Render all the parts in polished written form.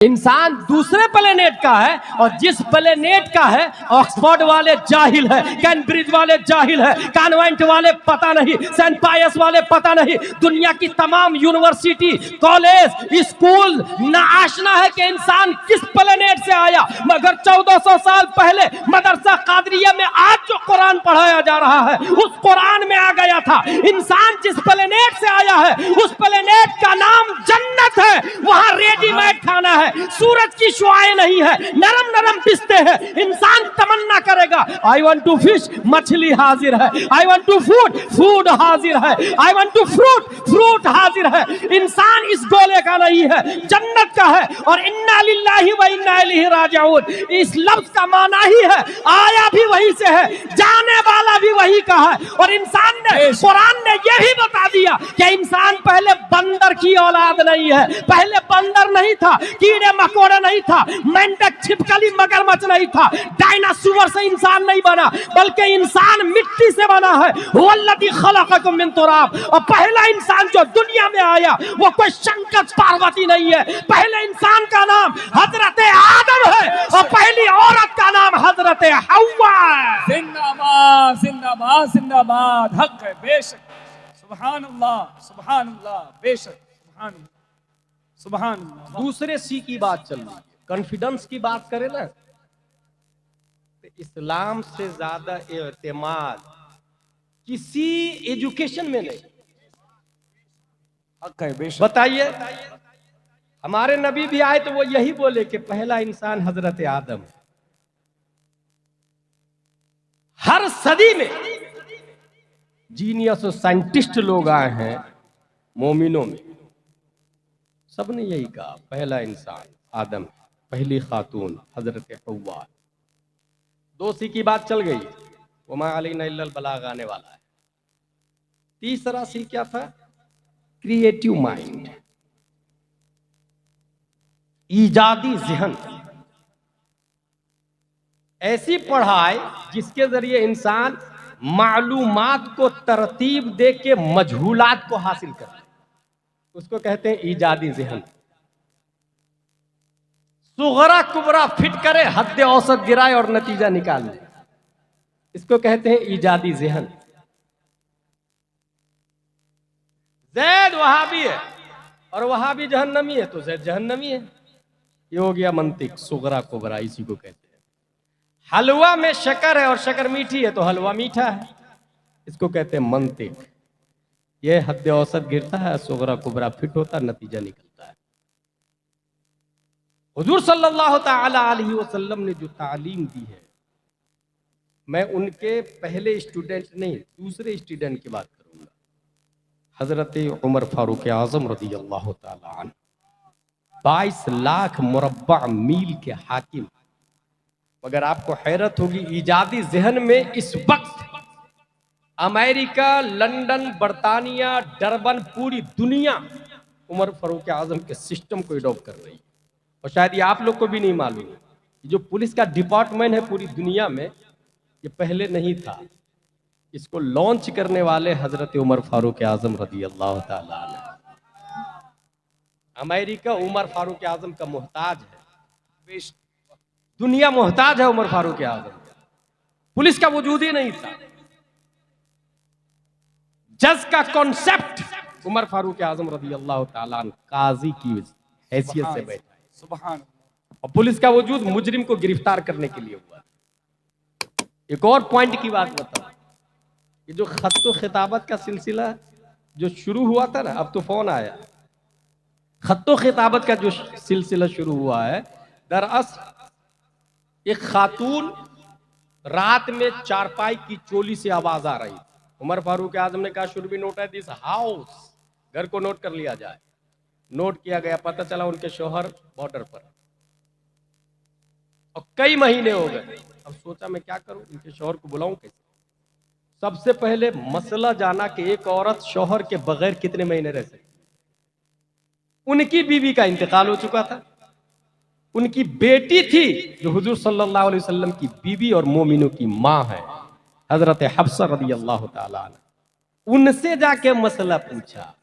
इंसान दूसरे प्लेनेट का है और जिस प्लेनेट का है ऑक्सफोर्ड वाले जाहिल है, कैम्ब्रिज वाले जाहिल है, कॉन्वेंट वाले पता नहीं, सेंट पायस वाले पता नहीं, दुनिया की तमाम यूनिवर्सिटी कॉलेज स्कूल ना आशना है कि इंसान किस प्लेनेट से आया। मगर 1400 साल पहले मदरसा कादरिया में आज जो कुरान पढ़ाया जा रहा है उस कुरान में आ गया था इंसान जिस प्लेनेट से आया है उस प्लेनेट का नाम जन्नत है। वहां रेडीमेड खाना है, सूरज की शुआएं नहीं है, नरम नरम पिस्ते हैं। इंसान तमन्ना करेगा आई वांट टू फिश, मछली हाजिर है। I want to food, food हाजिर है। I want to fruit, fruit हाजिर है। इंसान इस गोले का नहीं है, जन्नत का है। और इन्ना लिल्लाहि व इन्ना इलैहि राजिऊन इस लफ्ज का माना ही है आया भी वही से है, जाने वाला भी वही का है। और इंसान ने, कुरान ने यह भी बता दिया कि इंसान पहले बंदर की औलाद नहीं है, पहले बंदर नहीं था, कीड़े मकोड़े नहीं था, मेंढक छिपकली मगरमच्छ नहीं था, डायनासोर से इंसान नहीं बना बल्कि इंसान मिट्टी से बना है। वल्लज़ी खलक़कुम मिन तुराब। और पहला इंसान जो दुनिया में आया वो कोई शंकर पार्वती नहीं है, पहले इंसान का नाम हजरत आदम है और पहली औरत का नाम हजरत हव्वा है। जिंदाबाद जिंदाबाद जिंदाबाद, हक है बेशक। सुभान अल्लाह सुभान अल्लाह, बेशक सुभान अल्लाह सुभान अल्लाह। दूसरे सी की बात चल रही है, कॉन्फिडेंस की बात करें ना तो इस्लाम से ज्यादा एतमाद किसी एजुकेशन में नहीं। हक है बेशक। बताइए, हमारे नबी भी आए तो वो यही बोले कि पहला इंसान हजरत आदम। हर सदी में जीनियस और साइंटिस्ट लोग आए हैं मोमिनों में, सबने यही कहा पहला इंसान आदम, पहली खातून हजरत हव्वा। दो सी की बात चल गई, वमा अलैना इल्लल बलाग आने वाला है। तीसरा सी क्या था? क्रिएटिव माइंड, ईजादी ज़हन, ऐसी पढ़ाई जिसके जरिए इंसान मालूमात को तरतीब दे के मजहूलात को हासिल करे, उसको कहते हैं ईजादी ज़हन। सुगरा कुबरा फिट करे, हद औसत गिराए और नतीजा निकाल ले, इसको कहते हैं ईजादी ज़हन। जैद वहाबी है और वहाबी जहन्नमी है तो जैद जहन्नमी है। ये हो गया मंतिक, सुगरा कुबरा इसी को कहते हैं। हलवा में शक्कर है और शक्कर मीठी है तो हलवा मीठा है, इसको कहते हैं मंतिक। ये हद औसत गिरता है, सुगरा कुबरा फिट होता है, नतीजा निकलता है। हुजूर सल्लल्लाहु ताला अलैहि वसल्लम ने जो तालीम दी है, मैं उनके पहले स्टूडेंट नहीं दूसरे स्टूडेंट की बात करूंगा, हजरत उमर फारूक आजम रज़ी अल्लाह ताला अन्हु। 22 लाख मुरब्बा मील के हाकिम। मगर आपको हैरत होगी, ईजादी ज़हन में इस वक्त अमेरिका, लंदन, बर्तानिया, डरबन, पूरी दुनिया उमर फारूक आजम के सिस्टम को अडॉप्ट कर रही है। और शायद ये आप लोग को भी नहीं मालूम, जो पुलिस का डिपार्टमेंट है पूरी दुनिया में, ये पहले नहीं था। इसको लॉन्च करने वाले हजरत उमर फारूक आजम रज़ी अल्लाह ताला अन्हु। अमेरिका उमर फारूक आजम का मोहताज है, दुनिया मोहताज है उमर फारूक आजम। पुलिस का वजूद ही नहीं था। जज का कॉन्सेप्ट उमर फारूक आजम रज़ी अल्लाह ताला अन्हु काजी की हैसियत से बैठा है। सुभान। और पुलिस का वजूद मुजरिम को गिरफ्तार करने के लिए हुआ। एक और पॉइंट की बात बताओ, ये जो खत्तो खिताबत का सिलसिला जो शुरू हुआ था ना, अब तो फोन आया, खत्तो खिताबत का जो सिलसिला शुरू हुआ है, दरअसल एक खातून रात में चारपाई की चोली से आवाज आ रही थी। उमर फारूक आजम ने कहा should be noted this house, घर को नोट कर लिया जाए। नोट किया गया, पता चला उनके शौहर बॉर्डर पर, और कई महीने हो गए। अब सोचा मैं क्या करूं, इनके शौहर को बुलाऊं कैसे। सबसे पहले मसला जाना कि एक औरत शौहर के बगैर कितने महीने रह सकती। उनकी बीवी का इंतकाल हो चुका था, उनकी बेटी थी जो हुजूर सल्लल्लाहु अलैहि वसल्लम की बीवी और मोमिनों की माँ है, हजरत हफ्सा रज़ी अल्लाह ताला अन्हा। उनसे जाके मसला पूछा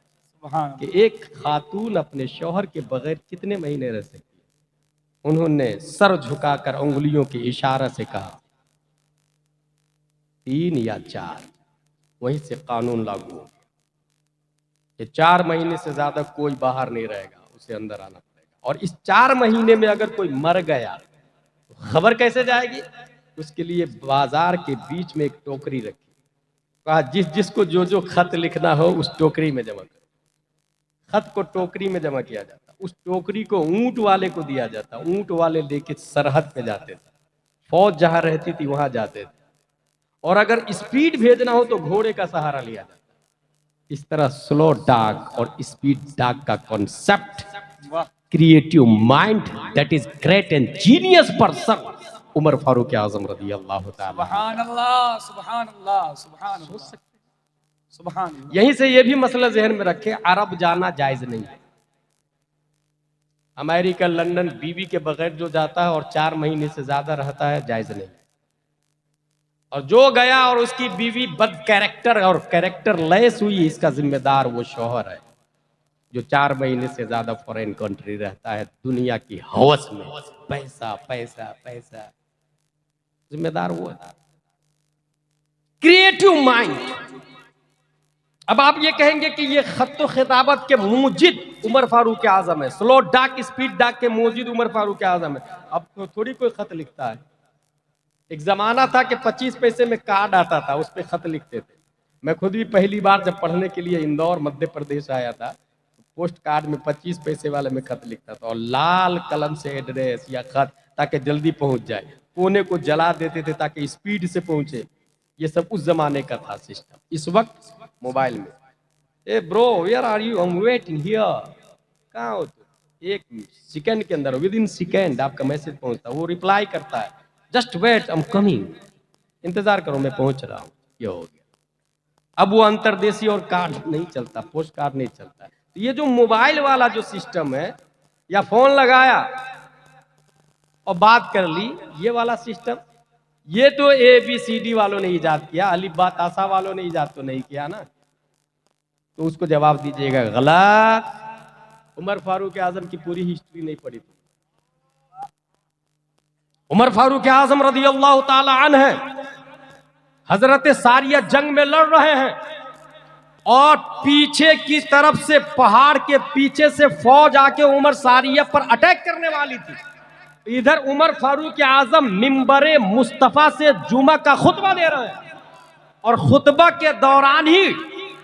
कि एक खातून अपने शौहर के बगैर कितने महीने रह सकती है। उन्होंने सर झुकाकर उंगलियों के इशारे से कहा 3 या 4, वहीं से कानून लागू हो गया कि 4 महीने से ज्यादा कोई बाहर नहीं रहेगा, उसे अंदर आना पड़ेगा। और इस 4 महीने में अगर कोई मर गया तो खबर कैसे जाएगी? उसके लिए बाजार के बीच में एक टोकरी रखी, कहा जिसको जो खत लिखना हो उस टोकरी में जमा करो। खत को टोकरी में जमा किया जाता, उस टोकरी को ऊंट वाले को दिया जाता, ऊंट वाले लेके सरहद पे जाते थे, फौज जहां रहती थी वहां जाते थे। और अगर स्पीड भेजना हो तो घोड़े का सहारा लिया जाता। इस तरह स्लो डाक और स्पीड डाक का concept, creative mind that is great and genius person Umar Farooq Azam रज़ी अल्लाह ताला। सुभान अल्लाह, सुभान अल्लाह, सुभान अल्लाह, सुभान अल्लाह। यहीं से ये भी मसला जहन में रखे, अरब जाना जायज नहीं है। अमेरिका, लंदन बीवी के बगैर जो जाता है और 4 महीने से ज्यादा रहता है, जायज नहीं। और जो गया और उसकी बीवी बद कैरेक्टर और कैरेक्टर लेस हुई, इसका जिम्मेदार वो शौहर है जो 4 महीने से ज्यादा फॉरेन कंट्री रहता है, दुनिया की हवस में, पैसा पैसा पैसा, जिम्मेदार वो है। Creative mind. अब आप ये कहेंगे कि ये खत खिताबत के मूजिद उमर फारूक आजम है, स्लो डाक स्पीड डाक के मूजिद उमर फारूक आजम है। अब तो थोड़ी कोई खत लिखता है। एक जमाना था कि 25 पैसे में कार्ड आता था, उस पर खत लिखते थे। मैं खुद भी पहली बार जब पढ़ने के लिए इंदौर मध्य प्रदेश आया था, पोस्ट कार्ड में 25 पैसे वाले में खत लिखता था और लाल कलम से एड्रेस या खत, ताकि जल्दी पहुंच जाए। कोने को जला देते थे ताकि स्पीड से पहुंचे। ये सब उस जमाने का था सिस्टम। इस वक्त मोबाइल में, ए bro where are you, I am waiting here, कहाँ हो तुम? 1 सेकंड के अंदर, विद इन सेकंड आपका मैसेज पहुंचता है। वो रिप्लाई करता है, just wait I am coming, इंतजार करो मैं पहुंच रहा हूँ। ये हो गया। अब वो अंतरदेशी और कार्ड नहीं चलता, पोस्ट कार्ड नहीं चलता। तो ये जो मोबाइल वाला जो सिस्टम है, या फोन लगाया और बात कर ली, ये वाला सिस्टम, ये तो ABCD वालों ने इजाद किया, अलिफ बा तासा वालों ने इजाद तो नहीं किया ना। तो उसको जवाब दीजिएगा गलत। उमर फारूक आजम की पूरी हिस्ट्री नहीं पढ़ी थी। उमर फारूक आजम रज़ी अल्लाह ताला अन्हु है, हजरत सारिया जंग में लड़ रहे हैं और पीछे की तरफ से, पहाड़ के पीछे से फौज आके उमर सारिया पर अटैक करने वाली थी। इधर उमर फारूक आजम मिंबरे मुस्तफा से जुमा का खुतबा दे रहे हैं और खुतबा के दौरान ही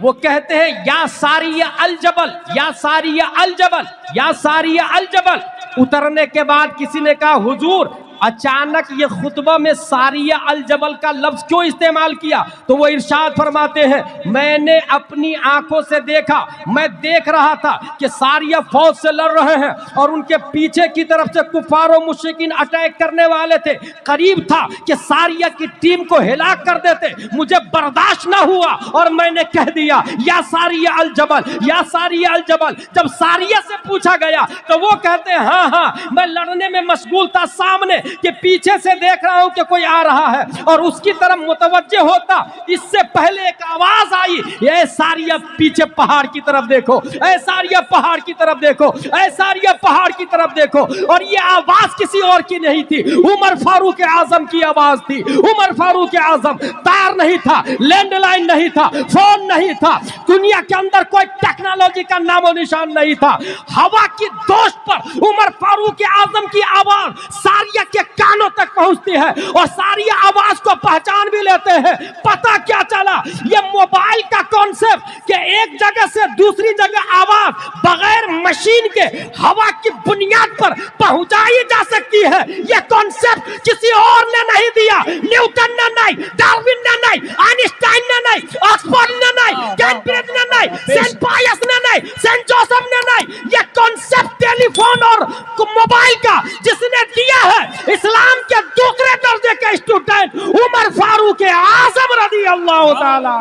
वो कहते हैं या सारिया अल जबल, या सारिया अल जबल, या सारिया अल जबल। उतरने के बाद किसी ने कहा हुजूर अचानक ये खुतबा में सारिया अल जबल का लफ्ज क्यों इस्तेमाल किया? तो वो इरशाद फरमाते हैं मैंने अपनी आंखों से देखा, मैं देख रहा था कि सारिया फौज से लड़ रहे हैं और उनके पीछे की तरफ से कुफार और मुशरिकीन अटैक करने वाले थे। करीब था कि सारिया की टीम को हिलाक कर देते, मुझे बर्दाश्त ना हुआ और मैंने कह दिया या सारिया अल जबल, या सारिया अल जबल। जब सारिया से पूछा गया तो वो कहते हैं हाँ हाँ मैं लड़ने में मशगूल था, सामने कि पीछे से देख रहा हूं कि कोई आ रहा है और उसकी तरफ मुतवज्जे होता, इससे पहले एक आवाज आई, ये सारिया पीछे पहाड़ की तरफ देखो, ऐ सारिया पहाड़ की तरफ देखो, ऐ सारिया पहाड़ की तरफ देखो। और ये आवाज किसी और की नहीं थी, उमर फारूक आजम की आवाज थी। उमर फारूक आजम, तार नहीं था, लैंडलाइन नहीं था, फोन नहीं था, दुनिया के अंदर कोई टेक्नोलॉजी का नामो निशान नहीं था। हवा की दोस्त पर उमर फारूक आजम की आवाज सारिया के कानों तक पहुंचती है और सारी आवाज को पहचान भी लेते हैं। पता क्या चला, ये मोबाइल का कॉन्सेप्ट कि एक जगह से दूसरी जगह आवाज बगैर मशीन के हवा की बुनियाद पर पहुंचाई जा सकती है। ये कॉन्सेप्ट किसी और ने नहीं दिया, न्यूटन ने नहीं, डार्विन ने नहीं, आइंस्टाइन ने नहीं, ऑक्सफोर्ड ने नहीं, कैम्ब्रिज ने नहीं, सेंट पायस ने नहीं, सेंट जोसेफ ने नहीं। ये कॉन्सेप्ट टेलीफोन और मोबाइल का जिसने दिया है इस्लाम के दूसरे दर्जे के स्टूडेंट उमर फारूक आजम रज़ी अल्लाह ताला।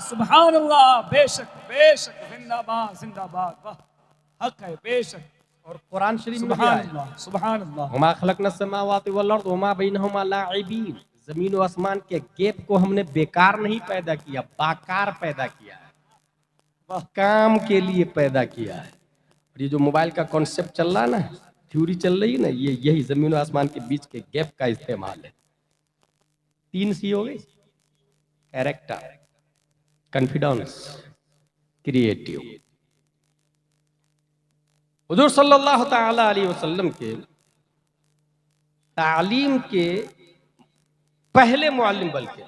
सुभान अल्लाह, बेशक बेशक, जिंदाबाद जिंदाबाद, वाह हक है, बेशक। और कुरान शरीफ में सुभान अल्लाह, सुभान अल्लाह, वमा खलकना समावाति वल अर्द वमा बैनहुमा लाइबीन, जमीन और आसमान के गैप को हमने बेकार नहीं पैदा किया, बाकार पैदा किया है, वह काम के लिए पैदा किया है। और ये जो मोबाइल का कॉन्सेप्ट चल रहा है ना, थ्योरी चल रही है ना, ये यही जमीन और आसमान के बीच के गैप का इस्तेमाल है। 3 सी हो गई, कैरेक्टर, कॉन्फिडेंस, क्रिएटिव। हुजूर सल्लल्लाहु ताला अलैहि वसल्लम के तालीम के पहले मुअल्लिम, बल्कि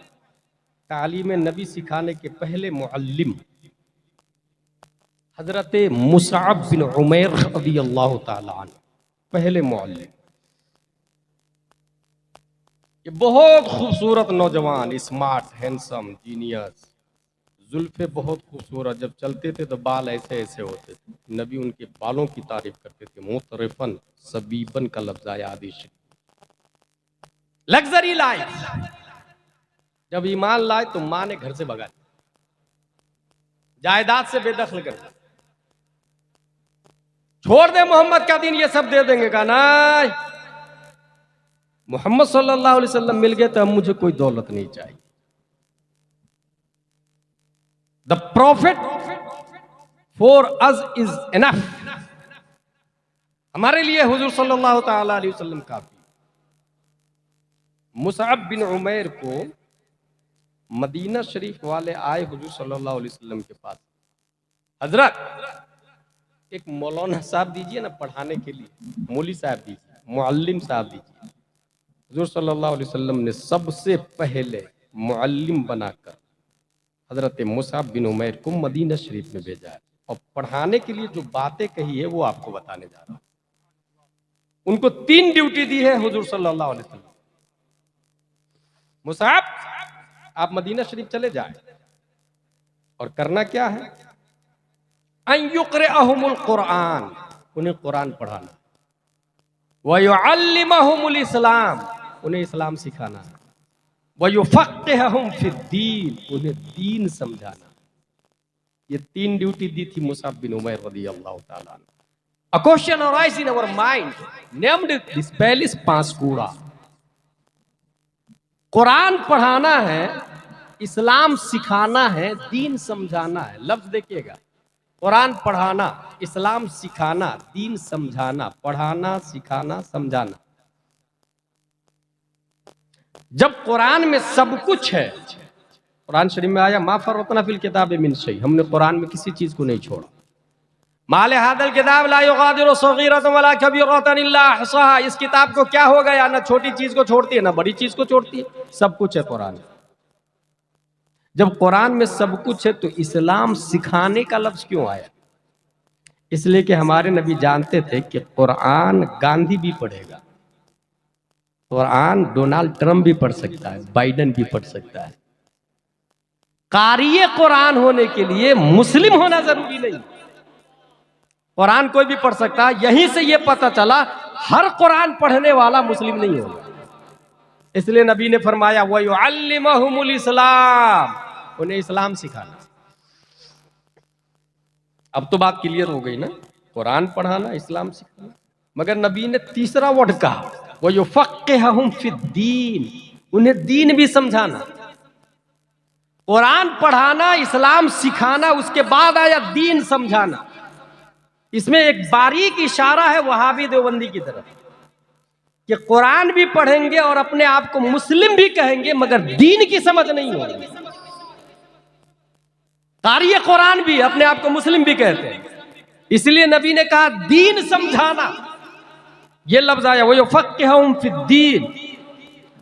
तालीम नबी सिखाने के पहले मुअल्लिम हजरत मुसअब बिन उमैर रज़ियल्लाहु ताला अन्हु, पहले मुअल्लिम। ये बहुत खूबसूरत नौजवान, स्मार्ट, हैंडसम, जीनियस, जुल्फे बहुत खूबसूरत, जब चलते थे तो बाल ऐसे ऐसे होते थे। नबी उनके बालों की तारीफ करते थे। मुतरफन सबीबन का लफ्ज आया आदिश। लग्जरी लाइफ, जब ईमान लाए तो माँ ने घर से भगा दिया, जायदाद से बेदखल कर दिया। छोड़ दे मोहम्मद का दिन, ये सब दे देंगे। कहा नहीं, मोहम्मद सल्लल्लाहु अलैहि वसल्लम मिल गए तो अब मुझे कोई दौलत नहीं चाहिए। The profit for us is enough, हमारे लिए हुजूर सल्लल्लाहु ताला अलैहि वसल्लम काफी। मुसअब बिन उमैर को मदीना शरीफ वाले आए हुजूर सल्लल्लाहु अलैहि वसल्लम के पास। हजरत, एक मौलाना साहब दीजिए ना पढ़ाने के लिए, मौली साहब दीजिए, मुअल्लिम साहब दीजिए। हुजूर सल्लल्लाहु अलैहि वसल्लम ने सबसे पहले मुअल्लिम बनाकर हजरत मुसअब बिन उमैर को मदीना शरीफ में भेजा है, और पढ़ाने के लिए जो बातें कही है वो आपको बताने जा रहा हूं। उनको 3 ड्यूटी दी है हुजूर सल्लल्लाहु अलैहि वसल्लम। मुसअब, आप मदीना शरीफ चले जाए, और करना क्या है, अन युक़रिअहुमुल कुरान, उन्हें कुरान पढ़ाना, व युअल्लिमहुमुल इस्लाम, उन्हें इस्लाम सिखाना, व युफ़क़्क़िहुहुम फ़िद्दीन, उन्हें दीन समझाना। ये 3 ड्यूटी दी थी मुसअब बिन उमैर रज़ियल्लाहु ताला अन्हु। A question arises in our mind, named this palace Panskura. Quran पढ़ाना है, इस्लाम सिखाना है, दीन समझाना है। लफ्ज देखिएगा, कुरान पढ़ाना, इस्लाम सिखाना, दीन समझाना, पढ़ाना, सिखाना, समझाना। जब कुरान में सब कुछ है, कुरान शरीफ में आया मा फर्रतना फिल किताब मिन शै, हमने कुरान में किसी चीज को नहीं छोड़ा। माले हादल किताब ला युगादिरु सगीरतन वला कबीरतन इल्ला अहसाहा, इस किताब को क्या हो गया, ना छोटी चीज को छोड़ती है ना बड़ी चीज को छोड़ती है, सब कुछ है कुरान। जब कुरान में सब कुछ है तो इस्लाम सिखाने का लफ्ज क्यों आया? इसलिए कि हमारे नबी जानते थे कि कुरान गांधी भी पढ़ेगा, कुरान डोनाल्ड ट्रंप भी पढ़ सकता है, बाइडेन भी पढ़ सकता है। कारिए कुरान होने के लिए मुस्लिम होना जरूरी नहीं, कुरान कोई भी पढ़ सकता है। यहीं से यह पता चला हर कुरान पढ़ने वाला मुस्लिम नहीं होगा। इसलिए नबी ने फरमाया व युअल्लिमुहुमुल इस्लाम, उन्हें इस्लाम सिखाना। अब तो बात क्लियर हो गई ना, कुरान पढ़ाना, इस्लाम सिखाना। मगर नबी ने तीसरा वर्ड कहा व युफ़क़्क़िहुहुम फ़िद्दीन, उन्हें दीन भी समझाना। कुरान पढ़ाना, इस्लाम सिखाना, उसके बाद आया दीन समझाना। इसमें एक बारीक इशारा है वहाबी देवबंदी की तरफ कि कुरान भी पढ़ेंगे और अपने आप को मुस्लिम भी कहेंगे, मगर दीन की समझ नहीं होगी। कारिए कुरान भी अपने आप को मुस्लिम भी कहते हैं, इसलिए नबी ने कहा दीन समझाना। यह लफ्ज आया वो युफ़क़्क़िहुहुम फ़िद्दीन।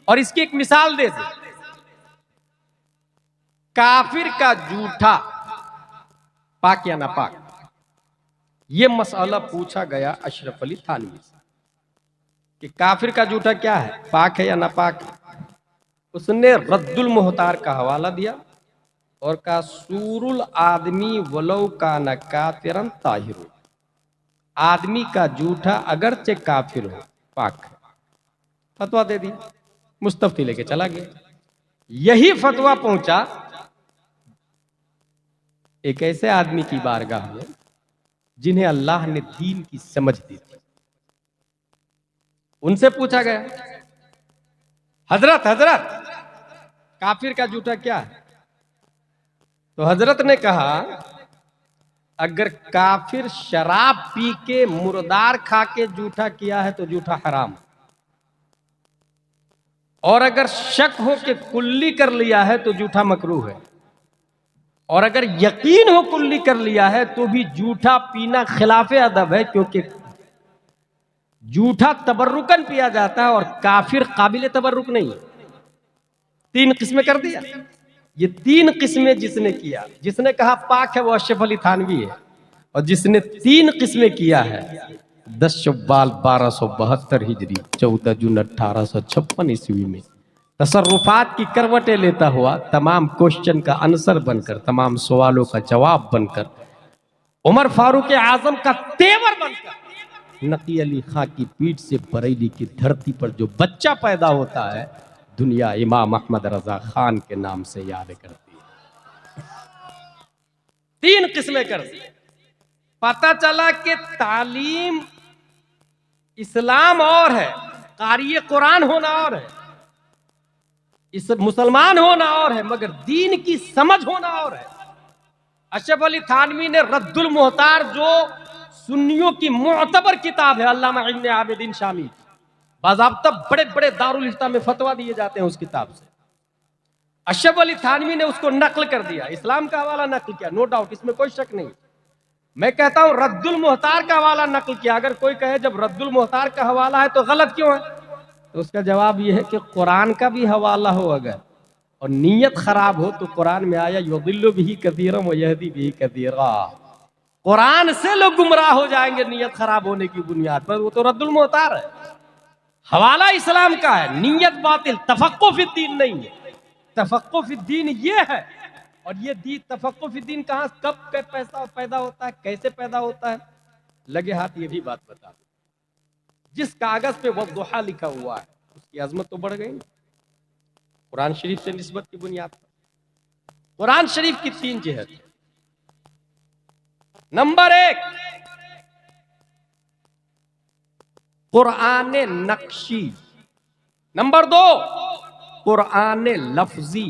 और इसकी एक मिसाल दे दे, काफिर का जूठा पाक या नापाक, यह मसला पूछा गया अशरफ अली थानवी से कि काफिर का जूठा क्या है, पाक है या नापाक है। उसने रद्दुल मुहतार का हवाला दिया और कहा सूरुल आदमी वलो का न काफिरन ताहिर, आदमी का जूठा अगरचे काफिर हो पाक है। फतवा दे दी, मुस्तफ्ती लेके चला गया। यही फतवा पहुंचा एक ऐसे आदमी की बारगाह में जिन्हें अल्लाह ने दीन की समझ दी थी। उनसे पूछा गया हजरत हजरत काफिर का जूठा क्या है? तो हजरत ने कहा अगर काफिर शराब पी के मुर्दार खा के जूठा किया है तो जूठा हराम, और अगर शक हो के कुल्ली कर लिया है तो जूठा मकरूह है, और अगर यकीन हो कुल्ली कर लिया है तो भी जूठा पीना खिलाफे अदब है, क्योंकि जूठा तबर्रुकन पिया जाता है और काफिर काबिल तबर्रुक नहीं है। 3 किस्में कर दिया। ये 3 किस्में जिसने किया, जिसने कहा पाक है वो अशरफ अली थानवी है, और जिसने 3 किस्में किया है 10 शव्वाल 1272 हिजरी 14 जून 1856 ईस्वी में तसर्रुफात की करवटें लेता हुआ, तमाम क्वेश्चन का आंसर बनकर, तमाम सवालों का जवाब बनकर, उमर फारूक आजम का तेवर बनकर, नकी अली खां की पीठ से बरेली की धरती पर जो बच्चा पैदा होता है, दुनिया इमाम अहमद रजा खान के नाम से याद करती है। 3 किस्में कर दी। पता चला कि तालीम इस्लाम और है, कारी कुरान होना और है, इस मुसलमान होना और है, मगर दीन की समझ होना और है। अशरफ अली थानवी ने रद्दुल मुहतार, जो सुन्नियों की मुअतबर किताब है, अल्लामा इब्न आबिदीन शामी, बाज़ाब्ता बड़े बड़े दारुल इफ्ता में फतवा दिए जाते हैं उस किताब से, अशरफ अली थानवी ने उसको नकल कर दिया, इस्लाम का हवाला नकल किया, नो डाउट, इसमें कोई शक नहीं। मैं कहता हूं रद्दुल मुहतार का हवाला नकल किया। अगर कोई कहे जब रद्दुल मुहतार का हवाला है तो गलत क्यों है, तो उसका जवाब यह है कि कुरान का भी हवाला हो अगर और नीयत खराब हो तो कुरान में आया युदिल्लु बिही कसीरन व यहदी बिही कसीरा, कुरान से लोग गुमराह हो जाएंगे नियत खराब होने की बुनियाद पर, वो तो रद्दुल मुहतार है। हवाला इस्लाम का है, नीयत बातिल, तफक्को फिद्दीन नहीं है। तफक्को फिद्दीन ये है, और ये दी तफक्को फिद्दीन कहां कब पैसा पैदा होता है, कैसे पैदा होता है, लगे हाथ ये भी बात बता दो। जिस कागज पे वद्दुहा लिखा हुआ है उसकी अजमत तो बढ़ गई कुरान शरीफ से निस्बत की बुनियाद पर। कुरान शरीफ की 3 जिहत। Number 1 Quran नक्शी, number 2 Quran लफ्जी,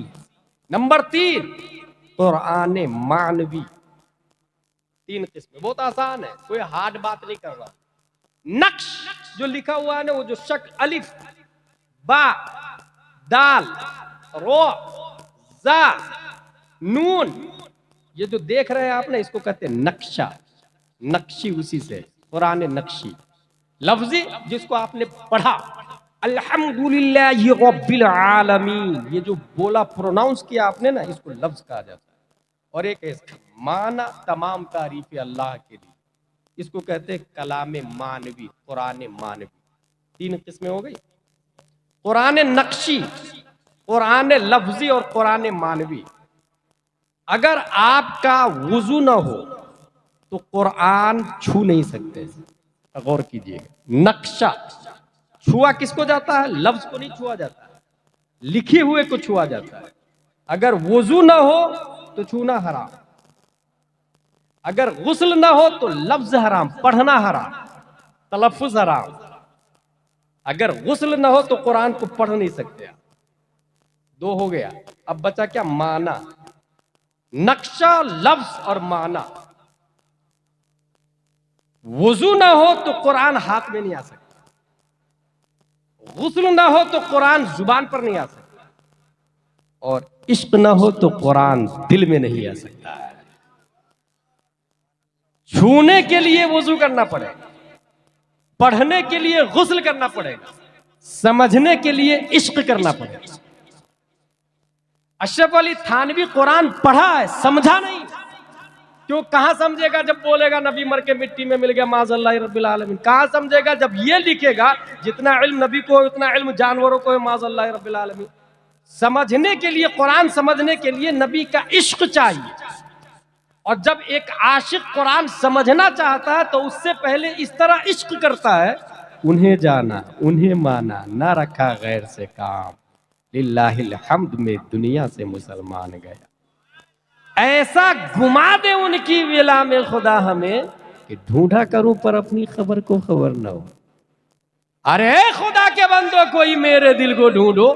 number 3 Quran मानवी। 3 किस्में, बहुत आसान है, कोई हार्ड बात नहीं कर रहा। नक्श जो लिखा हुआ है ना, वो जो शक अलिफ बा दाल रो जा नून, ये जो देख रहे हैं आप ना, इसको कहते हैं नक्शा, नक्शी उसी से, कुरान नक्शी। लफ्जी जिसको आपने पढ़ा, अल्हम्दुलिल्लाहि रब्बिल आलमीन, ये जो बोला प्रोनाउंस किया आपने ना, इसको लफ्ज कहा जाता है। और एक है माना, तमाम तारीफ अल्लाह के लिए, इसको कहते हैं कलाम मानवी, कुरान मानवी। 3 किस्में हो गई, कुरान नक्शी, कुरान लफ्जी और कुरान मानवी। अगर आपका वुजू ना हो तो कुरान छू नहीं सकते, गौर कीजिएगा। नक्शा छुआ किसको जाता है, लफ्ज को नहीं छुआ जाता है, लिखे हुए को छुआ जाता है। अगर वुजू ना हो तो छूना हराम, अगर गुस्ल ना हो तो लफ्ज हराम, पढ़ना हराम, तलफ्फुज हराम। अगर गुस्ल ना हो तो कुरान को पढ़ नहीं सकते। 2 हो गया, अब बचा क्या, माना। नक्शा, लफ्ज और माना। वुजू ना हो तो कुरान हाथ में नहीं आ सकता, गुस्ल ना हो तो कुरान जुबान पर नहीं आ सकता, और इश्क ना हो तो कुरान दिल में नहीं आ सकता है। छूने के लिए वुजू करना पड़ेगा, पढ़ने के लिए गुस्ल करना पड़ेगा, समझने के लिए इश्क करना पड़ेगा। अशरफ अली थानवी कुरान पढ़ा है, समझा नहीं। क्यों, कहां समझेगा जब बोलेगा नबी मर के मिट्टी में मिल गया माज़अल्लाह रब्बिल आलमीन। कहां समझेगा जब ये लिखेगा जितना इल्म नबी को उतना इल्म जानवरों को है माज़अल्लाह रब्बिल आलमीन। समझने के लिए, कुरान समझने के लिए नबी का इश्क चाहिए। और जब एक आशिक कुरान समझना चाहता है तो उससे पहले इस तरह इश्क करता है, उन्हें जाना, उन्हें माना, ना रखा गैर से काम, लिल्लाहिल हम्द में दुनिया से मुसलमान गया। ऐसा घुमा दे उनकी विला में खुदा हमें कि ढूंढा करूं पर अपनी खबर को खबर ना हो। अरे खुदा के बंदो, कोई मेरे दिल को ढूंढो।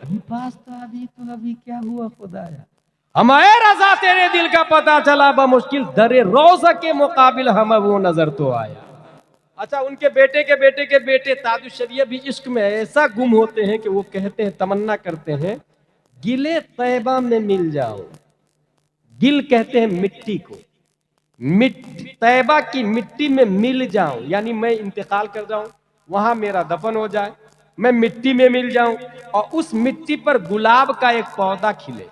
अभी पास तो अभी क्या हुआ खुदाया, हमें रजा तेरे दिल का पता चला, बमुश्किल दरे रोज़ा के मुकाबिल हमें वो नजर तो आया। अच्छा, उनके बेटे के बेटे के बेटे ताजुश शरीयत भी इश्क में ऐसा गुम होते हैं कि वो कहते हैं, तमन्ना करते हैं, गिले तैबा में मिल जाओ। गिल कहते हैं मिट्टी को, तैबा की मिट्टी में मिल जाऊं, यानी मैं इंतकाल कर जाऊं, वहां मेरा दफन हो जाए, मैं मिट्टी में मिल जाऊं और उस मिट्टी पर गुलाब का एक पौधा खिले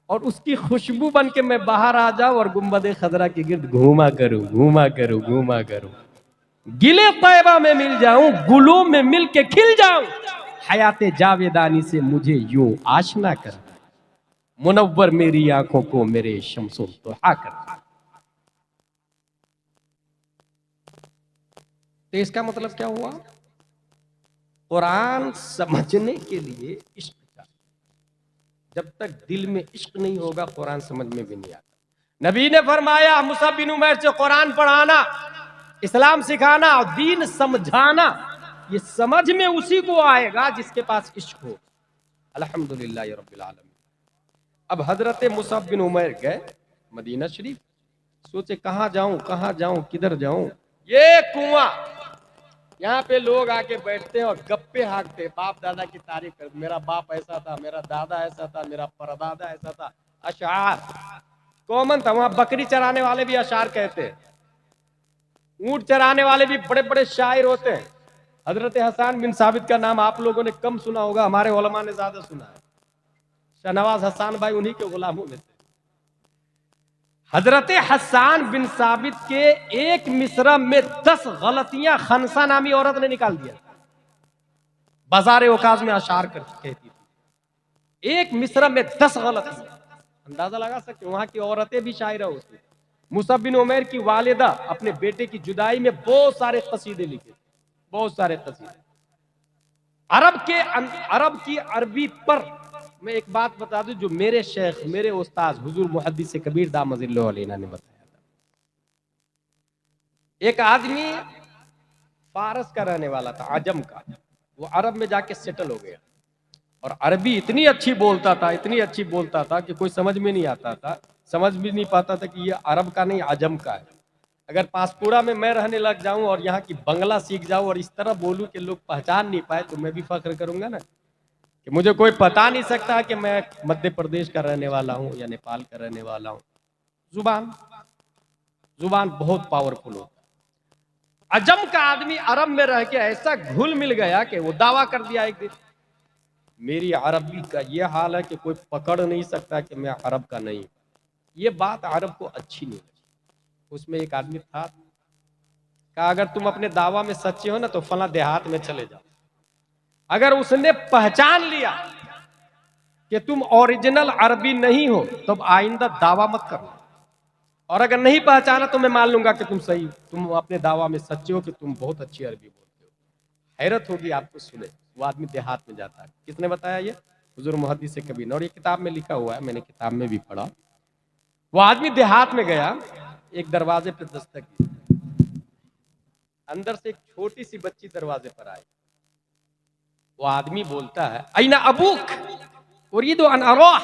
और उसकी खुशबू बन के मैं बाहर आ जाऊं और गुंबद खजरा के गिर्द घूमा करूं, घूमा करूं, घूमा करूं। गिले तैबा में मिल जाऊं, गुलों में मिल के खिल जाऊं, हयाते जावेदानी से मुझे यूं आशना कर, मुनव्वर मेरी आंखों को मेरे शम्सुल दुहा कर। तो इसका मतलब क्या हुआ? कुरान समझने के लिए इश्क चाहिए। जब तक दिल में इश्क नहीं होगा कुरान समझ में भी नहीं आता। नबी ने फरमाया, मुसअब बिन उमैर से कुरान पढ़ाना, इस्लाम सिखाना और दीन समझाना, ये समझ में उसी को आएगा जिसके पास इश्क हो। अल्हम्दुलिल्लाह रब्बिल आलमीन। अब हजरत मुसअब बिन उमैर गए मदीना शरीफ, सोचे कहाँ जाऊं, किधर जाऊं। ये कुआं, यहाँ पे लोग आके बैठते हैं और गप्पे हाँकते, बाप दादा की तारीफ करते, मेरा बाप ऐसा था, मेरा दादा ऐसा था, मेरा परदादा ऐसा था। अशार कॉमन था वहां। बकरी चराने वाले भी अशार कहते हैं, ऊंट चराने वाले भी बड़े बड़े शायर होते हैं। हजरत हसन बिन साबित का नाम आप लोगों ने कम सुना होगा, हमारे उलमा ने ज्यादा सुना है। शाहनवाज हसन भाई उन्हीं के गुलामों में थे। हजरत हसन बिन साबित के एक मिसरा में 10 गलतियां खनसा नामी औरत ने निकाल दिया। बाजार औकाज में अशार कहती थी, एक मिसरा में 10 गलतियां। अंदाजा लगा सकते वहां की औरतें भी शायरा होती। मुसअब बिन उमैर की वालिदा अपने बेटे की जुदाई में बहुत सारे कसीदे लिखे, बहुत सारे कसीदे। अरब की अरबी पर मैं एक बात बता दूं, जो मेरे शेख, मेरे उस्ताद हुजूर मुहद्दिस कबीर दामजिल्लुहु अलैना ने बताया था। एक आदमी फारस का रहने वाला था, अजम का, वो अरब में जाके सेटल हो गया और अरबी इतनी अच्छी बोलता था, इतनी अच्छी बोलता था कि कोई समझ में नहीं आता था, समझ भी नहीं पाता था कि ये अरब का नहीं अजम का है। अगर पासपुरा में मैं रहने लग जाऊं और यहाँ की बंगला सीख जाऊं और इस तरह बोलूं कि लोग पहचान नहीं पाए, तो मैं भी फख्र करूंगा ना कि मुझे कोई पता नहीं सकता कि मैं मध्य प्रदेश का रहने वाला हूं या नेपाल का रहने वाला हूं। जुबान बहुत पावरफुल होता है। अजम का आदमी अरब में रह के ऐसा घुल मिल गया कि वो दावा कर दिया एक दिन, मेरी अरबी का ये हाल है कि कोई पकड़ नहीं सकता कि मैं अरब का नहीं। ये बात अरब को अच्छी नहीं लगी। उसमें एक आदमी था, कहा अगर तुम अपने दावा में सच्चे हो ना तो फला देहात में चले जाओ। अगर उसने पहचान लिया कि तुम ओरिजिनल अरबी नहीं हो तो आइंदा दावा मत करना, और अगर नहीं पहचाना तो मैं मान लूंगा कि तुम सही, तुम अपने दावा में सच्चे हो कि तुम बहुत अच्छी अरबी बोलते हो। हैरत होगी आपको सुने। वो आदमी देहात में जाता है। किसने बताया? ये हुजूर मुहद्दिस कबीर, और ये किताब में लिखा हुआ है, मैंने किताब में भी पढ़ा। वो आदमी देहात में गया, एक दरवाजे पर दस्तक दी, अंदर से एक छोटी सी बच्ची दरवाजे पर आई। वो आदमी बोलता है, ऐना अबूक उरीदु अन अराह,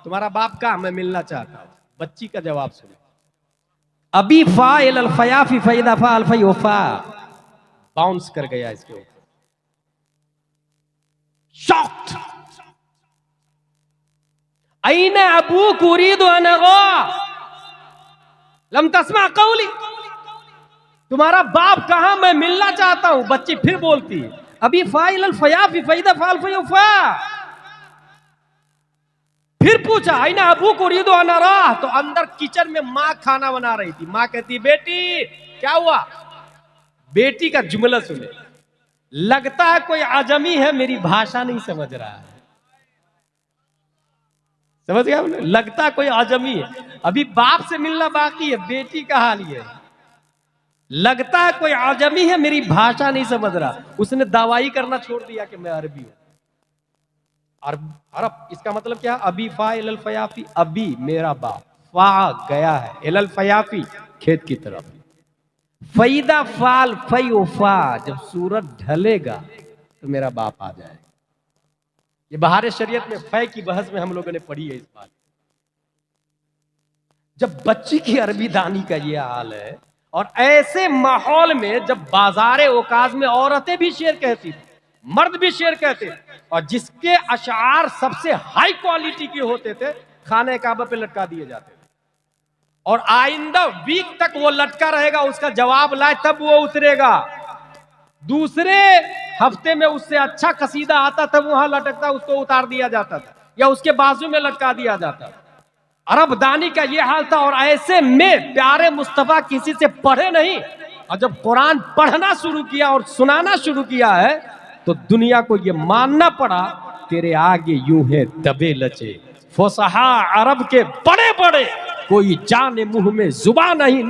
तुम्हारा बाप का, मैं मिलना चाहता हूं। बच्ची का जवाब सुनो, अबी फाइल अल फयाफी फैदा फाल फयोफा। बाउंस कर गया इसके ऊपर, शॉक्ड। ऐना अबूक उरीदु अन अराह लम तस्मा कौली, तुम्हारा बाप कहां, मैं मिलना चाहता हूं। बच्ची फिर बोलती है, अभी फाइल अल फयाफी फैदा फाल फयोफा। फिर पूछा, आईना अबू को रीदो अनारा, तो अंदर किचन में माँ खाना बना रही थी। माँ कहती, बेटी क्या हुआ? बेटी का जुमला सुने, लगता है कोई आजमी है, मेरी भाषा नहीं समझ रहा है। समझ गया? लगता है कोई आजमी है, अभी बाप से मिलना बाकी है। बेटी का हाल ये है, लगता है कोई आजमी है, मेरी भाषा नहीं समझ रहा। उसने दवाई करना छोड़ दिया कि मैं अरबी हूं। अरब इसका मतलब क्या? अबी फा इलल फयाफी, अबी मेरा बाप, फा गया है, इलल फयाफी खेत की तरफ, फईदा फाल फयोफा, जब सूरज ढलेगा तो मेरा बाप आ जाएगा। ये बहार शरीयत में फै की बहस में हम लोगों ने पढ़ी है इस बात। जब बच्ची की अरबी दानी का ये हाल है, और ऐसे माहौल में जब बाजारे ओकाज में औरतें भी शेर कहती थी, मर्द भी शेर कहते थे, और जिसके अशार सबसे हाई क्वालिटी के होते थे खाने काबा पे लटका दिए जाते थे, और आइंदा वीक तक वो लटका रहेगा, उसका जवाब लाए तब वो उतरेगा। दूसरे हफ्ते में उससे अच्छा कसीदा आता तब वहां लटकता, उसको उतार दिया जाता था या उसके बाजू में लटका दिया जाता था। अरब दानी का ये हाल था। और ऐसे में प्यारे मुस्तफा किसी से पढ़े नहीं, और जब कुरान पढ़ना शुरू किया और सुनाना शुरू किया है तो दुनिया को ये मानना पड़ा, तेरे आगे यूं है दबे लचे फुसहा अरब के बड़े बड़े, कोई जाने मुंह में जुबान नहीं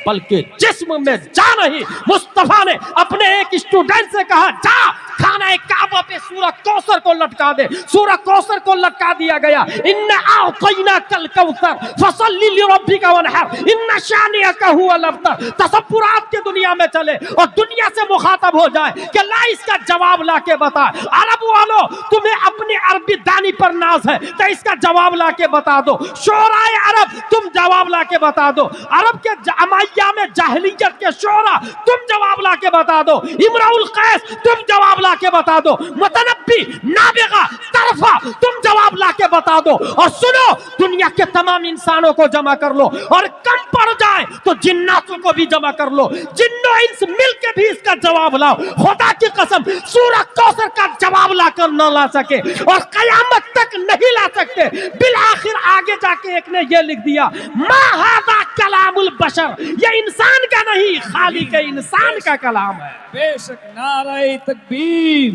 बल्कि जिस्म में जा नहीं। मुस्तफा ने अपने एक स्टूडेंट से कहा, जा खाना काबा पे सूरह कौसर को लटका दे। सूरह कौसर को लटका दिया गया। इन्ना आतैना कल कौसर फसल्ली लिरब्बिका वनहर इन्ना शानिअका हुवल अबतर। तसव्वुरात के दुनिया में चले और दुनिया से मुखातब हो जाए कि ला इसका जवाब ला के बता। अरब वालों, तुम्हें अपनी अरबी दानी पर नाज है तो इसका जवाब ला के बता दो। शोराए अरब, तुम जवाब ला के बता दो। अरब के अमाइया में जाहिलियत के शोरा, तुम जवाब ला के बता दो। इमराउल कैस, तुम जवाब ला के बता दो। मुतनब्बी, नाबिगा, तरफा, तुम जवाब ला के बता दो। और सुनो, दुनिया के तमाम इंसानों को जमा कर लो, और कम पड़ जाए तो जिन्नातों को भी जमा कर लो। जिन्नो इंस मिल के भी इसका जवाब लाओ। खुदा की कसम, सूरह कौसर का जवाब लाकर न ला सके और कयामत तक नहीं ला सकते। बिल आखिर आगे जाके एक ने ये लिख दिया, मा हादा कलामुल बशर, ये इंसान का नहीं, खाली के इंसान का कलाम है। बेशक नारे तकबीर,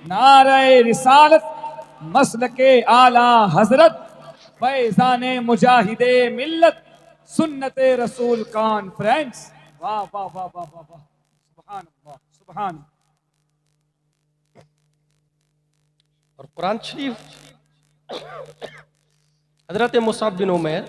नारे रिसालत, मसलके आला हजरत, फैज़ाने मुजाहिदे मिल्लत, सुन्नते रसूल कॉन्फ्रेंस। वाह वाह वाह वाह वाह वाह, सुभान अल्लाह, सुभान। और कुरान शरीफ हजरत मुसअब बिन उमैर